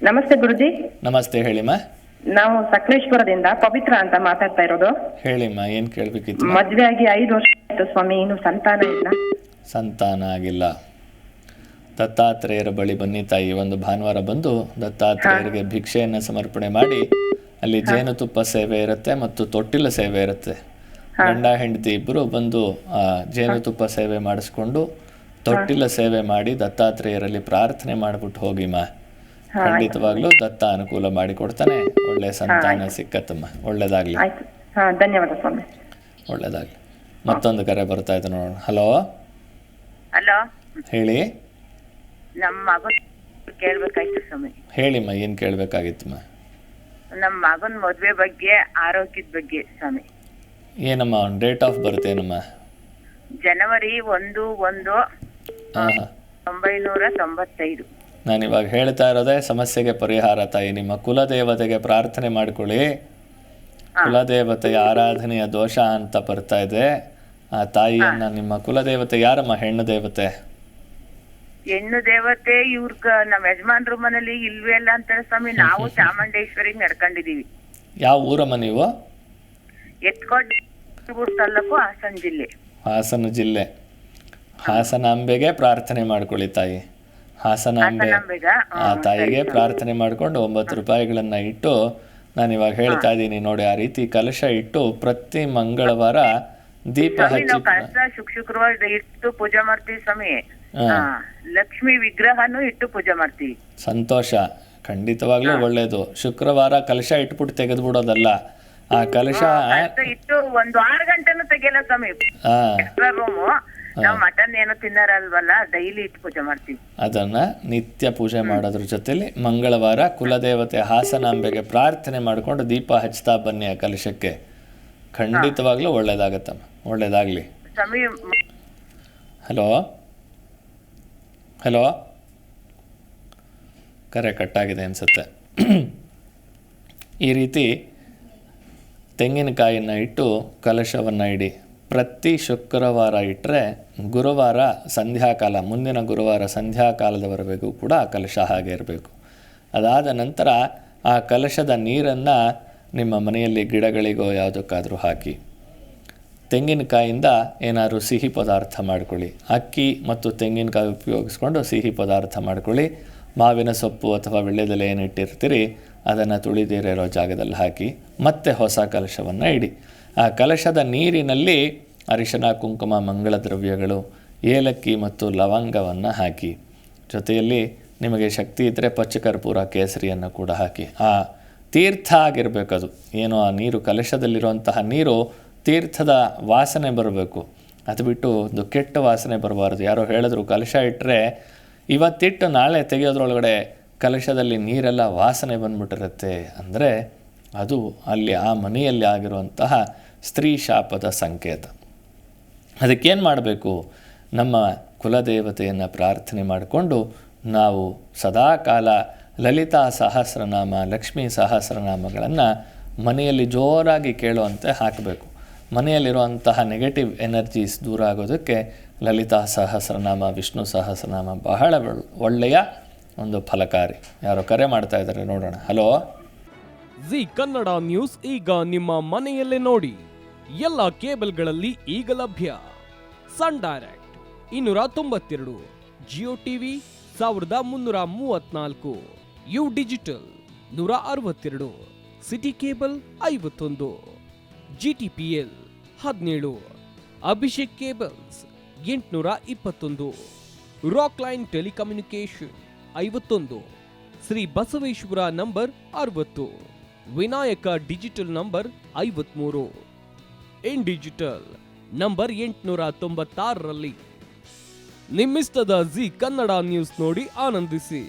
ನಮಸ್ತೆ ಗುರುಜಿ. ನಮಸ್ತೆ, ಹೇಳಿಮ್ಮ. ನಾವು ಸಕಲೇಶ್ಪುರದಿಂದ ಪವಿತ್ರ ಅಂತ ಮಾತಾಡ್ತಾ ಇರೋದು. ಹೇಳಿಮ್ಮ, ಏನ್ ಕೇಳ್ಬೇಕಿತ್ತು? ಮದ್ವೆ ಆಗಿ 5 ವರ್ಷ ಆಯ್ತು ಸ್ವಾಮಿ, ಇನ್ನು ಸಂತಾನ ಇಲ್ಲ. ಸಂತಾನ ಆಗಿಲ್ಲ. ದತ್ತಾತ್ರೇಯರ ಬಳಿ ಬನ್ನಿ ತಾಯಿ. ಒಂದು ಭಾನುವಾರ ಬಂದು ದತ್ತಾತ್ರೇಯರಿಗೆ ಭಿಕ್ಷೆಯನ್ನು ಸಮರ್ಪಣೆ ಮಾಡಿ, ಅಲ್ಲಿ ಜೇನುತುಪ್ಪ ಸೇವೆ ಇರುತ್ತೆ ಮತ್ತು ತೊಟ್ಟಿಲ ಸೇವೆ ಇರುತ್ತೆ. ಗಂಡ ಹೆಂಡತಿ ಇಬ್ಬರು ಬಂದು ಜೇನುತುಪ್ಪ ಸೇವೆ ಮಾಡಿಸ್ಕೊಂಡು ತೊಟ್ಟಿಲ ಸೇವೆ ಮಾಡಿ ದತ್ತಾತ್ರೇಯರಲ್ಲಿ ಪ್ರಾರ್ಥನೆ ಮಾಡ್ಬಿಟ್ಟು ಹೋಗಿಮ್ಮ. ಖಂಡಿತವಾಗ್ಲೂ ದತ್ತ ಅನುಕೂಲ ಮಾಡಿ ಕೊಡ್ತಾನೆ. ಒಳ್ಳೆ ಸಂತಾನ ಸಿಕ್ಕತ್ತಮ್ಮ. ಒಳ್ಳೇದಾಗ್ಲಿ. ಧನ್ಯವಾದ ಸ್ವಾಮಿ. ಒಳ್ಳೇದಾಗ್ಲಿ. ಮತ್ತೊಂದು ಕರೆ ಬರ್ತಾ ಇದೆ ನೋಡೋಣ. ಹಲೋ. ಹಲೋ, ಹೇಳಿ. ನಮ್ಮ ಮಗನ್ ಕೇಳ್ಬೇಕಾಯ್ತು ಸ್ವಾಮಿ. ಹೇಳಿಮ್ಮ, ಏನ್ ಕೇಳ್ಬೇಕಾಗಿತ್ತಮ್ಮ? ನಮ್ಮ ಮಗನ್ ಮದ್ವೆ ಬಗ್ಗೆ, ಆರೋಗ್ಯದ ಬಗ್ಗೆ ಸ್ವಾಮಿ. ಏನಮ್ಮ ಡೇಟ್ ಆಫ್ ಬರ್ತ್ ಏನಮ್ಮ? ಜನವರಿ 1/1/1995. ನಾನು ಇವಾಗ ಹೇಳ್ತಾ ಇರೋದೇ ಸಮಸ್ಯೆಗೆ ಪರಿಹಾರ ತಾಯಿ. ನಿಮ್ಮ ಕುಲದೇವತೆಗೆ ಪ್ರಾರ್ಥನೆ ಮಾಡ್ಕೊಳ್ಳಿ. ಕುಲದೇವತೆಯ ಆರಾಧನೆಯ ದೋಷ ಅಂತ ಬರ್ತಾ ಇದೆ. ಆ ತಾಯಿಯನ್ನ, ನಿಮ್ಮ ಕುಲದೇವತೆ ಯಾರಮ್ಮ? ಹೆಣ್ಣು ದೇವತೆ? ಹೆಣ್ಣು ದೇವತೆ ಇವ್ರ ನಮ್ಮ ಯಜಮಾನ್ರ ಮನೇಲಿ ಇಲ್ವೇ ಇಲ್ಲ ಅಂತ ಸ್ವಾಮಿ. ನಾವು ಚಾಮುಂಡೇಶ್ವರಿಗೆ ನಡ್ಕೊಂಡಿದೀವಿ. ಯಾವ ಊರಮ್ಮ ನೀವು? ಎತ್ಕೊಂಡು ತಾಲೂಕು, ಹಾಸನ ಜಿಲ್ಲೆ. ಹಾಸನ ಜಿಲ್ಲೆ. ಹಾಸನಾಂಬೆಗೆ ಪ್ರಾರ್ಥನೆ ಮಾಡ್ಕೊಳ್ಳಿ ತಾಯಿ. ಹಾಸನಾಂಬೆ ಆ ತಾಯಿಗೆ ಪ್ರಾರ್ಥನೆ ಮಾಡ್ಕೊಂಡು 9 ರೂಪಾಯಿಗಳನ್ನ ಇಟ್ಟು, ನಾನು ಇವಾಗ ಹೇಳ್ತಾ ಇದ್ದೀನಿ ನೋಡಿ, ಆ ರೀತಿ ಕಲಶ ಇಟ್ಟು ಪ್ರತಿ ಮಂಗಳವಾರ ದೀಪ ಹಚ್ಚಿ ಶುಕ್ರವಾರ ಇಟ್ಟು ಪೂಜೆ ಮಾಡ್ತೀವಿ ಸ್ವಾಮಿ. ಲಕ್ಷ್ಮಿ ವಿಗ್ರಹನು ಇಟ್ಟು ಪೂಜೆ ಮಾಡ್ತೀವಿ. ಸಂತೋಷ. ಖಂಡಿತವಾಗ್ಲೂ ಒಳ್ಳೇದು. ಶುಕ್ರವಾರ ಕಲಶ ಇಟ್ಬಿಟ್ಟು ತೆಗೆದು ಬಿಡೋದಲ್ಲ. ಆ ಕಲಶ ಇಟ್ಟು 1-6 ಗಂಟೆನೂ ತೆಗಿಯಲ್ಲ ಸ್ವಾಮಿ. ರೂಮು ನಾವು ಮಟನ್ ಏನೋ ತಿನ್ನಾರಲ್ವಲ್ಲ, ಡೈಲಿ ಇಟ್ಟು ಪೂಜೆ ಮಾಡ್ತೀವಿ. ಅದನ್ನ ನಿತ್ಯ ಪೂಜೆ ಮಾಡೋದ್ರ ಜೊತೆಲಿ ಮಂಗಳವಾರ ಕುಲದೇವತೆ ಹಾಸನಾಂಬೆಗೆ ಪ್ರಾರ್ಥನೆ ಮಾಡ್ಕೊಂಡು ದೀಪ ಹಚ್ತಾ ಬನ್ನಿ ಆ ಕಲಶಕ್ಕೆ. ಖಂಡಿತವಾಗ್ಲೂ ಒಳ್ಳೇದಾಗತ್ತಮ್ಮ. ಒಳ್ಳೇದಾಗ್ಲಿ. ಹಲೋ. ಹಲೋ. ಕರೆ ಕಟ್ಟಾಗಿದೆ ಅನ್ಸುತ್ತೆ. ಈ ರೀತಿ ತೆಂಗಿನಕಾಯಿಯನ್ನು ಇಟ್ಟು ಕಲಶವನ್ನು ಇಡಿ. ಪ್ರತಿ ಶುಕ್ರವಾರ ಇಟ್ಟರೆ ಗುರುವಾರ ಸಂಧ್ಯಾಕಾಲ, ಮುಂದಿನ ಗುರುವಾರ ಸಂಧ್ಯಾಕಾಲದವರೆಗೂ ಕೂಡ ಆ ಕಲಶ ಹಾಗೆ ಇರಬೇಕು. ಅದಾದ ನಂತರ ಆ ಕಲಶದ ನೀರನ್ನು ನಿಮ್ಮ ಮನೆಯಲ್ಲಿ ಗಿಡಗಳಿಗೋ ಯಾವುದಕ್ಕಾದರೂ ಹಾಕಿ. ತೆಂಗಿನಕಾಯಿಂದ ಏನಾದರೂ ಸಿಹಿ ಪದಾರ್ಥ ಮಾಡ್ಕೊಳ್ಳಿ. ಅಕ್ಕಿ ಮತ್ತು ತೆಂಗಿನಕಾಯಿ ಉಪಯೋಗಿಸ್ಕೊಂಡು ಸಿಹಿ ಪದಾರ್ಥ ಮಾಡ್ಕೊಳ್ಳಿ. ಮಾವಿನ ಸೊಪ್ಪು ಅಥವಾ ವೀಳ್ಯದೆಲೆ ಏನು ಇಟ್ಟಿರ್ತೀರಿ ಅದನ್ನು ತುಳಿದಿರೋ ಜಾಗದಲ್ಲಿ ಹಾಕಿ ಮತ್ತೆ ಹೊಸ ಕಲಶವನ್ನು ಇಡಿ. ಆ ಕಲಶದ ನೀರಿನಲ್ಲಿ ಅರಿಶಿನ, ಕುಂಕುಮ, ಮಂಗಳ ದ್ರವ್ಯಗಳು, ಏಲಕ್ಕಿ ಮತ್ತು ಲವಂಗವನ್ನು ಹಾಕಿ. ಜೊತೆಯಲ್ಲಿ ನಿಮಗೆ ಶಕ್ತಿ ಇದ್ದರೆ ಪಚ್ಚಕರ್ಪೂರ, ಕೇಸರಿಯನ್ನು ಕೂಡ ಹಾಕಿ. ಆ ತೀರ್ಥ ಆಗಿರಬೇಕದು. ಏನು ಆ ನೀರು, ಕಲಶದಲ್ಲಿರುವಂತಹ ನೀರು ತೀರ್ಥದ ವಾಸನೆ ಬರಬೇಕು. ಅದು ಬಿಟ್ಟು ಒಂದು ಕೆಟ್ಟ ವಾಸನೆ ಬರಬಾರ್ದು. ಯಾರೋ ಹೇಳಿದ್ರು ಕಲಶ ಇಟ್ಟರೆ ಇವತ್ತಿಟ್ಟು ನಾಳೆ ತೆಗೆಯೋದ್ರೊಳಗಡೆ ಕಲಶದಲ್ಲಿ ನೀರೆಲ್ಲ ವಾಸನೆ ಬಂದ್ಬಿಟ್ಟಿರುತ್ತೆ ಅಂದರೆ ಅದು ಅಲ್ಲಿ ಆ ಮನೆಯಲ್ಲಿ ಆಗಿರುವಂತಹ ಸ್ತ್ರೀ ಶಾಪದ ಸಂಕೇತ. ಅದಕ್ಕೇನು ಮಾಡಬೇಕು? ನಮ್ಮ ಕುಲದೇವತೆಯನ್ನು ಪ್ರಾರ್ಥನೆ ಮಾಡಿಕೊಂಡು ನಾವು ಸದಾಕಾಲ ಲಲಿತಾ ಸಹಸ್ರನಾಮ, ಲಕ್ಷ್ಮೀ ಸಹಸ್ರನಾಮಗಳನ್ನು ಮನೆಯಲ್ಲಿ ಜೋರಾಗಿ ಕೇಳುವಂತೆ ಹಾಕಬೇಕು. ಮನೆಯಲ್ಲಿರುವಂತಹ ನೆಗೆಟಿವ್ ಎನರ್ಜೀಸ್ ದೂರ ಆಗೋದಕ್ಕೆ ಲಲಿತಾ ಸಹಸ್ರನಾಮ, ವಿಷ್ಣು ಸಹಸ್ರನಾಮ ಬಹಳ ಒಳ್ಳೆಯ ಒಂದು ಫಲಕಾರಿ. ಯಾರೋ ಕರೆ ಮಾಡ್ತಾ ಇದ್ದಾರೆ, ನೋಡೋಣ. ಹಲೋ. ಜಿ ಕನ್ನಡ ನ್ಯೂಸ್ ಈಗ ನಿಮ್ಮ ಮನೆಯಲ್ಲೇ ನೋಡಿ. ಎಲ್ಲ ಕೇಬಲ್ಗಳಲ್ಲಿ ಈಗ ಲಭ್ಯ. Sun direct 292, Jio TV 1334, U digital 162, city cable 51, GTPL 17, Abhishek cables 821, rock line telecommunication 51, Shri Basaveshwara number 60, Vinayaka digital number 53, in digital number 896ರಲ್ಲಿ. ನಿಮ್ಮಿಸ್ತದ ಜಿ ಕನ್ನಡ ನ್ಯೂಸ್ ನೋಡಿ ಆನಂದಿಸಿ.